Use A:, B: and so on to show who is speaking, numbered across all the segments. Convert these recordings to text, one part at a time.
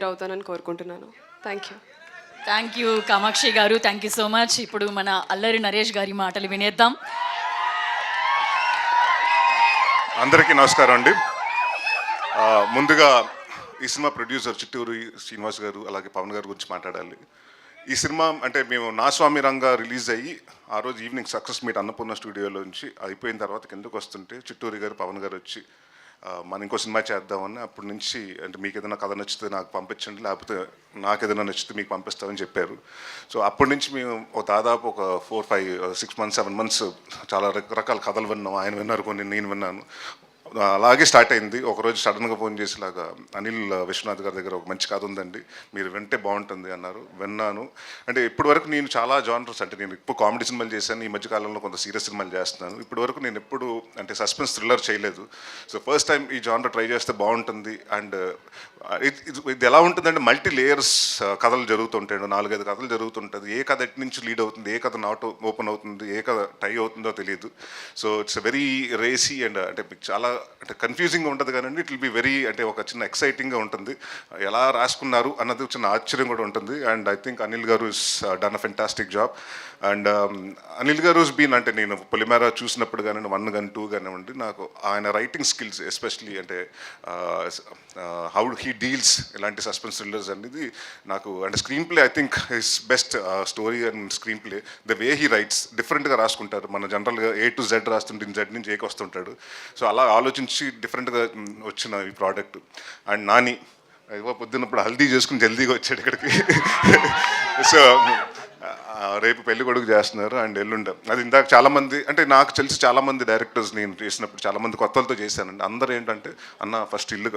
A: అవుతానని కోరుకుంటున్నాను. Thank you.
B: Thank you Kamakshi గారు, థ్యాంక్ యూ సో మచ్. ఇప్పుడు మన అల్లరి నరేష్ గారి మాటలు వినేద్దాం.
C: అందరికీ నమస్కారం అండి. ముందుగా ఈ సినిమా ప్రొడ్యూసర్ చిట్టూరి శ్రీనివాస్ గారు అలాగే పవన్ గారి గురించి మాట్లాడాలి. ఈ సినిమా అంటే మేము నా స్వామి రంగా రిలీజ్ అయ్యి ఆ రోజు ఈవినింగ్ సక్సెస్ మీట్ అన్నపూర్ణ స్టూడియోలో నుంచి అయిపోయిన తర్వాత కిందకు వస్తుంటే చిట్టూరి గారు పవన్ గారు వచ్చి మనం ఇంకో సినిమా చేద్దామని అప్పటి నుంచి అంటే మీకు ఏదైనా కథ నచ్చితే నాకు పంపించండి, లేకపోతే నాకు ఏదైనా నచ్చితే మీకు పంపిస్తామని చెప్పారు. సో అప్పటి నుంచి మేము దాదాపు ఒక 4, 5, 6 months 7 months చాలా రకరకాల కథలు విన్నాం. ఆయన విన్నారు, కొన్ని నేను విన్నాను. అలాగే స్టార్ట్ అయింది. ఒకరోజు సడన్గా ఫోన్ చేసేలాగా అనిల్ విశ్వనాథ్ గారి దగ్గర ఒక మంచి కథ ఉందండి, మీరు వింటే బాగుంటుంది అన్నారు. విన్నాను. అంటే ఇప్పటి వరకు నేను చాలా జానర్స్, అంటే నేను ఇప్పుడు కామెడీ సినిమాలు చేశాను, ఈ మధ్యకాలంలో కొంత సీరియస్ సినిమాలు చేస్తున్నాను. ఇప్పటి వరకు నేను ఎప్పుడు అంటే సస్పెన్స్ థ్రిల్లర్ చేయలేదు. సో ఫస్ట్ టైం ఈ జానర్ ట్రై చేస్తే బాగుంటుంది. అండ్ ఇది ఎలా ఉంటుందంటే మల్టీ లేయర్స్ కథలు జరుగుతుంటాయి, 4-5 కథలు జరుగుతుంటుంది. ఏ కథ ఎటు నుంచి లీడ్ అవుతుంది, ఏ కథ నాట్ ఓపెన్ అవుతుంది, ఏ కథ టై అవుతుందో తెలియదు. So it's very racy and అంటే చాలా అంటే కన్ఫ్యూజింగ్గా ఉంటుంది కానీ ఇట్ విల్ బి వెరీ అంటే ఒక చిన్న ఎక్సైటింగ్గా ఉంటుంది. ఎలా రాసుకున్నారు అన్నది చిన్న ఆశ్చర్యం కూడా ఉంటుంది. అండ్ ఐ థింక్ అనిల్ గారు is done a fantastic job. And Anil గారు బీన్ అంటే నేను పొలిమేర చూసినప్పుడు కానీ 1 కానీ 2 కానివ్వండి, నాకు ఆయన రైటింగ్ స్కిల్స్ ఎస్పెషలీ అంటే హౌ హీ డీల్స్ ఇలాంటి సస్పెన్స్ థ్రిల్లర్స్ అనేది నాకు అంటే screen play I think his best story and screen play. The way he writes డిఫరెంట్గా రాసుకుంటారు. మన జనరల్గా A to Z రాస్తుంటే Z నుంచి Aకి వస్తుంటాడు. సో అలా ఆలోచించి డిఫరెంట్గా వచ్చిన ఈ ప్రోడక్ట్. అండ్ నాని పొద్దున్నప్పుడు హల్దీ చేసుకుని జల్దీగా వచ్చాడు ఇక్కడికి. సో రేపు పెళ్లి కొడుకు చేస్తున్నారు అండ్ ఎల్లుండ అది ఇందాక చాలామంది అంటే నాకు తెలిసి చాలామంది డైరెక్టర్స్ నేను చేసినప్పుడు చాలామంది కొత్తలతో చేశానండి. అందరూ ఏంటంటే అన్న ఫస్ట్ ఇల్లు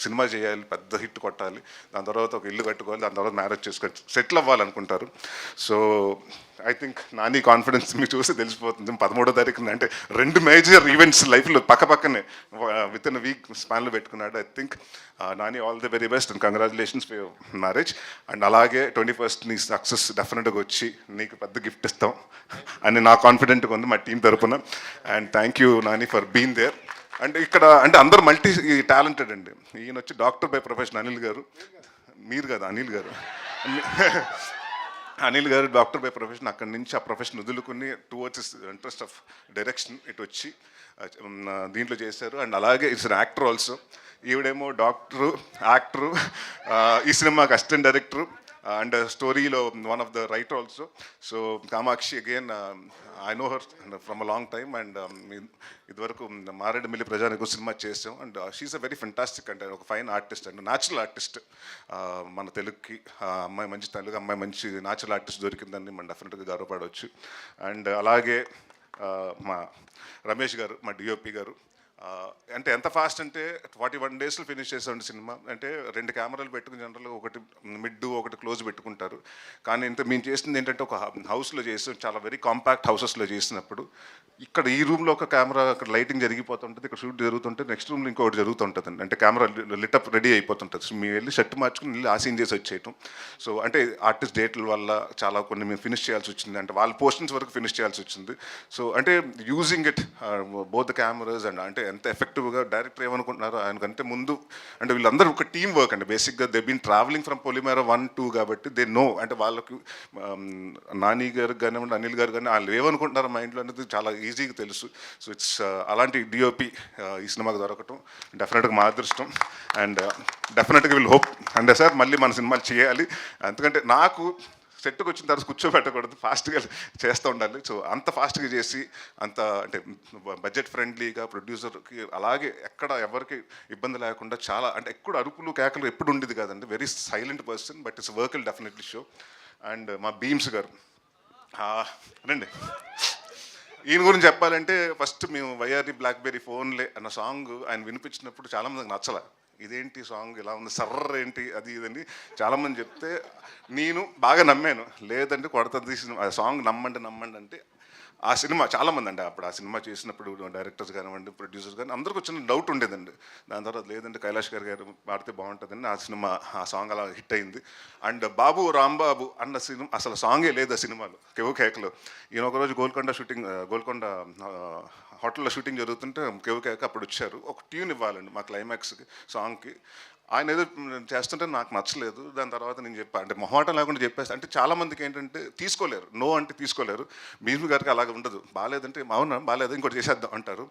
C: సినిమా చేయాలి, పెద్ద హిట్ కొట్టాలి, దాని తర్వాత ఒక ఇల్లు కట్టుకోవాలి, దాని తర్వాత మ్యారేజ్ చేసుకోవాలి, సెటిల్ అవ్వాలనుకుంటారు. So I think Nani confidence మీకు చూస్తే తెలిసిపోతుంది. 13వ తారీఖున అంటే 2 మేజర్ ఈవెంట్స్ లైఫ్లో పక్కనే విత్ ఇన్ వీక్ స్పాన్లో పెట్టుకున్నాడు. I think Nani all the very best and congratulations for your marriage. And అలాగే 21st నీ సక్సెస్ డెఫినెట్గా వచ్చి నీకు పెద్ద గిఫ్ట్ ఇస్తాం అని నా కాన్ఫిడెంట్గా ఉంది మా టీం తరపున. And thank you Nani for being there. And ఇక్కడ అంటే అందరూ మల్టీ టాలెంటెడ్ అండి. ఈయన వచ్చి డాక్టర్ బై ప్రొఫెషన్ అనిల్ గారు, మీరు కదా అనిల్ గారు, అనిల్ గారు డాక్టర్ బై ప్రొఫెషన్. అక్కడి నుంచి ఆ ప్రొఫెషన్ వదులుకుని టువర్డ్స్ ఇంట్రెస్ట్ ఆఫ్ డైరెక్షన్ ఇటు వచ్చి దీంట్లో చేశారు. అండ్ అలాగే ఇట్స్ అన్ యాక్టర్ ఆల్సో. ఈవిడేమో డాక్టరు, యాక్టరు, ఈ సినిమాకి అసిస్టెంట్ డైరెక్టరు అండ్ స్టోరీలో one of the writer also. So Kamakshi again I know her from a long time. And ఇదివరకు మారేడుమిల్లి ప్రజానికి సినిమా చేసాం. And she's a very fantastic అంటే ఒక fine artist and natural artist. మన తెలుగుకి అమ్మాయి మంచి తెలుగు అమ్మాయి మంచి న్యాచురల్ ఆర్టిస్ట్ దొరికిందని మనం డెఫినెట్గా గర్వపడవచ్చు. అండ్ అలాగే మా రమేష్ గారు, మా డిఓపి గారు, అంటే ఎంత ఫాస్ట్ అంటే 41 daysలో ఫినిష్ చేసామండి సినిమా. అంటే 2 కెమెరాలు పెట్టుకుని జనరల్గా ఒకటి మిడ్ ఒకటి క్లోజ్ పెట్టుకుంటారు. కానీ ఇంత మేము చేసింది ఏంటంటే ఒక హౌస్లో చేసాం, చాలా వెరీ కాంపాక్ట్ హౌసెస్లో చేసినప్పుడు ఇక్కడ ఈ రూమ్లో ఒక కెమెరా, అక్కడ లైటింగ్ జరిగిపోతుంటుంది, ఇక్కడ షూట్ జరుగుతుంటే నెక్స్ట్ రూమ్లో ఇంకొకటి జరుగుతుంటుంది. అంటే కెమెరా లిటప్ రెడీ అయిపోతుంటుంది. సో మేము వెళ్ళి షర్ట్ మార్చుకుని వెళ్ళి ఆ సీన్ చేసి వచ్చేయటం. సో అంటే ఆర్టిస్ట్ డేట్ల వల్ల చాలా కొన్ని మేము ఫినిష్ చేయాల్సి వచ్చింది, అంటే వాళ్ళ పోర్షన్స్ వరకు ఫినిష్ చేయాల్సి వచ్చింది. సో అంటే using it both the cameras and అంటే ఎంత ఎఫెక్టివ్గా డైరెక్టర్ ఏమనుకుంటున్నారో ఆయనకంటే ముందు అంటే వీళ్ళందరూ ఒక టీమ్ వర్క్ అండి. బేసిక్గా దే బీన్ ట్రావెలింగ్ ఫ్రమ్ పొలిమేర 1, 2 కాబట్టి దే నో. అంటే వాళ్ళకు నాని గారు కానివ్వండి, అనిల్ గారు కానీ వాళ్ళు ఏమనుకుంటున్నారో మైండ్లో అనేది చాలా ఈజీగా తెలుసు. సో ఇట్స్ అలాంటి డిఓపి ఈ సినిమాకి దొరకటం డెఫినెట్గా మా అదృష్టం. అండ్ డెఫినెట్గా విల్ హోప్ అంటే సార్ మళ్ళీ మన సినిమాలు చేయాలి. ఎందుకంటే నాకు సెట్కి వచ్చిన తర్వాత కూర్చోబెట్టకూడదు, ఫాస్ట్గా చేస్తూ ఉండాలి. సో అంత ఫాస్ట్గా చేసి అంత అంటే బడ్జెట్ ఫ్రెండ్లీగా ప్రొడ్యూసర్కి అలాగే ఎక్కడ ఎవరికి ఇబ్బంది లేకుండా చాలా అంటే ఎప్పుడు అరుపులు కేకలు ఎప్పుడు ఉండేది కాదండి. Very silent person but it's work will definitely show. And మా బీమ్స్ గారు రండి. ఈయన గురించి చెప్పాలంటే ఫస్ట్ మేము వైఆర్డి బ్లాక్బెర్రీ ఫోన్లే అన్న సాంగ్ ఆయన వినిపించినప్పుడు చాలామందికి నచ్చలే. ఇదేంటి సాంగ్ ఇలా ఉంది, సర్ర ఏంటి అది ఇదని చాలామంది చెప్తే నేను బాగా నమ్మాను. లేదంటే కొడత తీసిన ఆ సాంగ్ నమ్మండి అంటే ఆ సినిమా చాలామంది అండి అప్పుడు ఆ సినిమా చేసినప్పుడు డైరెక్టర్స్ కానివ్వండి, ప్రొడ్యూసర్స్ కానీ అందరికీ వచ్చిన డౌట్ ఉండేదండి. దాని తర్వాత లేదంటే కైలాష్ గారు పాడితే బాగుంటుందని ఆ సినిమా ఆ సాంగ్ అలా హిట్ అయింది. అండ్ బాబు రాంబాబు అన్న సినిమా అసలు సాంగే లేదు ఆ సినిమాలో, కెవు కేకలో. ఈయన ఒకరోజు గోల్కొండ హోటల్లో షూటింగ్ జరుగుతుంటే కెవు కేక అప్పుడు వచ్చారు. ఒక ట్యూన్ ఇవ్వాలండి మా క్లైమాక్స్కి సాంగ్కి. ఆయన ఏదో చేస్తుంటే నాకు నచ్చలేదు. దాని తర్వాత నేను చెప్పా, అంటే మొహమాటం లేకుండా చెప్పేసి, అంటే చాలామందికి ఏంటంటే తీసుకోలేరు, నో అంటే తీసుకోలేరు. భీష్మ గారికి అలాగ ఉండదు. బాగాలేదంటే అవునా బాగాలేదు ఇంకోటి చేసేద్దాం అంటారు.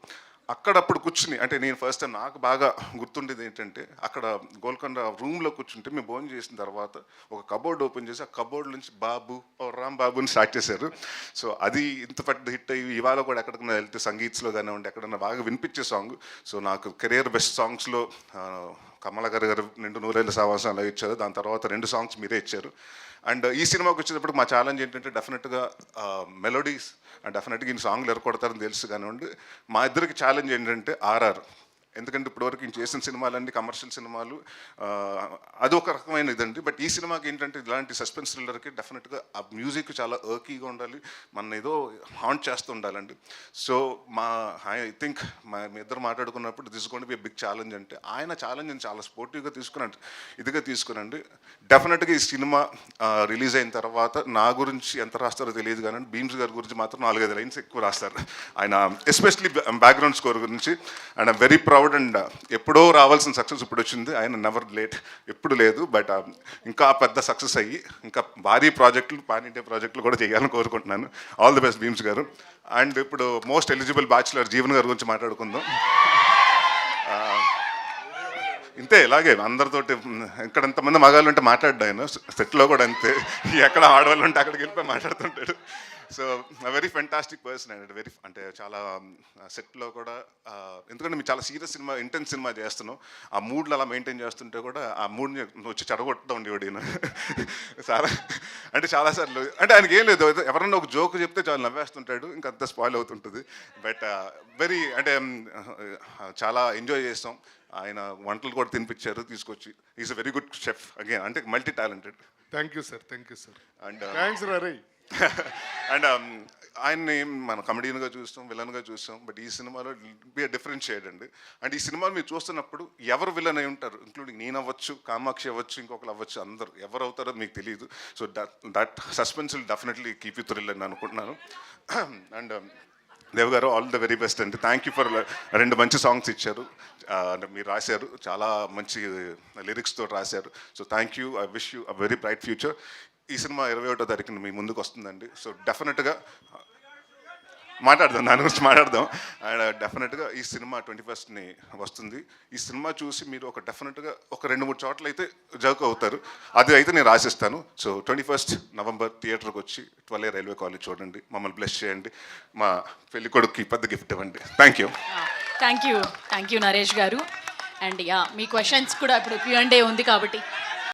C: అక్కడప్పుడు కూర్చుని, అంటే నేను ఫస్ట్ టైం నాకు బాగా గుర్తుండేది ఏంటంటే, అక్కడ గోల్కొండ రూమ్లో కూర్చుంటే మేము భోజనం చేసిన తర్వాత ఒక కబోర్డ్ ఓపెన్ చేసి ఆ కబోర్డ్ నుంచి బాబు ఓ రామ్ బాబుని స్టార్ట్ చేశారు. సో అది ఇంత పెద్ద హిట్ అయ్యి ఇవాళ కూడా ఎక్కడికైనా వెళ్తే సంగీత్స్లో కానివ్వండి ఎక్కడన్నా బాగా వినిపించే సాంగ్. సో నాకు కెరియర్ బెస్ట్ సాంగ్స్లో కమల గారు నిండు నూరేళ్ళ సావాసం అలా ఇచ్చారు. దాని తర్వాత 2 సాంగ్స్ మీరే ఇచ్చారు. అండ్ ఈ సినిమాకి వచ్చేటప్పుడు మా ఛాలెంజ్ ఏంటంటే డెఫినెట్గా మెలోడీస్ అండ్ డెఫినెట్గా ఈ సాంగ్లు ఎరకొడతారని తెలుసు కానివ్వండి. మా ఇద్దరికి ఛాలెంజ్ ఏంటంటే ఆర్ఆర్. ఎందుకంటే ఇప్పటివరకు నేను చేసిన సినిమాలన్నీ కమర్షియల్ సినిమాలు, అది ఒక రకమైన ఇదండి. బట్ ఈ సినిమాకి ఏంటంటే ఇలాంటి సస్పెన్స్ థ్రిల్లర్కి డెఫినెట్గా ఆ మ్యూజిక్ చాలా ఎర్కీగా ఉండాలి, మన ఏదో హాంట్ చేస్తూ ఉండాలండి. సో ఐ థింక్ మీ ఇద్దరు మాట్లాడుకున్నప్పుడు this going to be a big challenge. అంటే ఆయన ఛాలెంజ్ని చాలా స్పోర్టివ్గా తీసుకున్నాడు, ఇదిగా తీసుకునండి. డెఫినెట్గా ఈ సినిమా రిలీజ్ అయిన తర్వాత నా గురించి ఎంత రాస్తారో తెలియదు కానీ భీమ్స్ గారి గురించి మాత్రం 4-5 లైన్స్ ఎక్కువ రాస్తారు ఆయన, ఎస్పెషలీ బ్యాక్గ్రౌండ్ స్కోర్ గురించి. And I'm very proud. And ఎప్పుడో రావాల్సిన సక్సెస్ ఇప్పుడు వచ్చింది. ఆయన నెవర్ లేట్, ఎప్పుడు లేదు. బట్ ఇంకా పెద్ద సక్సెస్ అయ్యి ఇంకా భారీ ప్రాజెక్టులు, పాన్ ఇండియా ప్రాజెక్టులు కూడా చేయాలని కోరుకుంటున్నాను. ఆల్ ది బెస్ట్ భీమ్స్ గారు. అండ్ ఇప్పుడు మోస్ట్ ఎలిజిబుల్ బ్యాచులర్ జీవన్ గారి గురించి మాట్లాడుకుందాం. ఇంతే ఇలాగే అందరితోటి, ఇక్కడ ఎంతమంది మగాళ్ళు ఉంటే మాట్లాడ్డా ఆయన, సెట్లో కూడా అంతే, ఎక్కడ ఆడవాళ్ళు ఉంటే అక్కడికి వెళ్ళిపోయి మాట్లాడుతుంటాడు. So very fantastic person and very, అంటే చాలా సెట్లో కూడా, ఎందుకంటే మీరు చాలా సీరియస్ సినిమా, ఇంటెన్స్ సినిమా చేస్తున్నాం, ఆ మూడ్లు అలా మెయింటైన్ చేస్తుంటే కూడా ఆ మూడ్ని వచ్చి చెడగొట్టడం ఉండేవాడు ఈయన. చాలా అంటే చాలాసార్లు, అంటే ఆయనకి ఏం లేదు, ఎవరన్నా ఒక జోక్ చెప్తే చాలా నవ్వేస్తుంటాడు, ఇంకా అంత స్పాయిల్ అవుతుంటుంది. బట్ వెరీ, అంటే చాలా ఎంజాయ్ చేస్తాం. ఆయన వంటలు కూడా తినిపించారు తీసుకొచ్చి. Is a very good chef again, అంటే multi talented.
D: Thank you sir, thank you sir.
C: And
D: thanks Rai.
C: And ఆయన్ని మనం కమెడియన్గా చూస్తాం, విలన్గా చూస్తాం. బట్ ఈ సినిమాలో బి డిఫరెంట్ షేడ్ అండి. అండ్ ఈ సినిమాలు మీరు చూస్తున్నప్పుడు ఎవరు విలన్ అయి ఉంటారు, ఇంక్లూడింగ్ నేను అవ్వచ్చు, కామాక్షి అవ్వచ్చు, ఇంకొకరు అవ్వచ్చు, అందరు ఎవరు అవుతారో మీకు తెలియదు. So that suspense will definitely keep you thrill అని అనుకుంటున్నాను. అండ్ దేవ్ గారు ఆల్ ద వెరీ బెస్ట్ అండి. థ్యాంక్ యూ ఫర్ 2 మంచి సాంగ్స్ ఇచ్చారు, మీరు రాశారు, చాలా మంచి లిరిక్స్తో రాశారు. So thank you. I wish you a very bright future. ఈ సినిమా 21వ తారీఖున మీ ముందుకు వస్తుందండి. సో డెఫినెట్గా మాట్లాడదాం, దాని గురించి మాట్లాడదాం. అండ్ డెఫినెట్గా ఈ సినిమా 21st వస్తుంది. ఈ సినిమా చూసి మీరు ఒక డెఫినెట్గా ఒక 2-3 చోట్ల అయితే జర్క్ అవుతారు, అది అయితే నేను రాసిస్తాను. సో 21st నవంబర్ థియేటర్కి వచ్చి 12A రైల్వే కాలేజ్ చూడండి, మమ్మల్ని బ్లెస్ చేయండి, మా పెళ్లి కొడుకుకి పెద్ద గిఫ్ట్ ఇవ్వండి. Thank you.
B: Thank you Naresh గారు. అండ్ యా, మీ క్వశ్చన్స్ కూడా ఇప్పుడు Q&A ఉంది కాబట్టి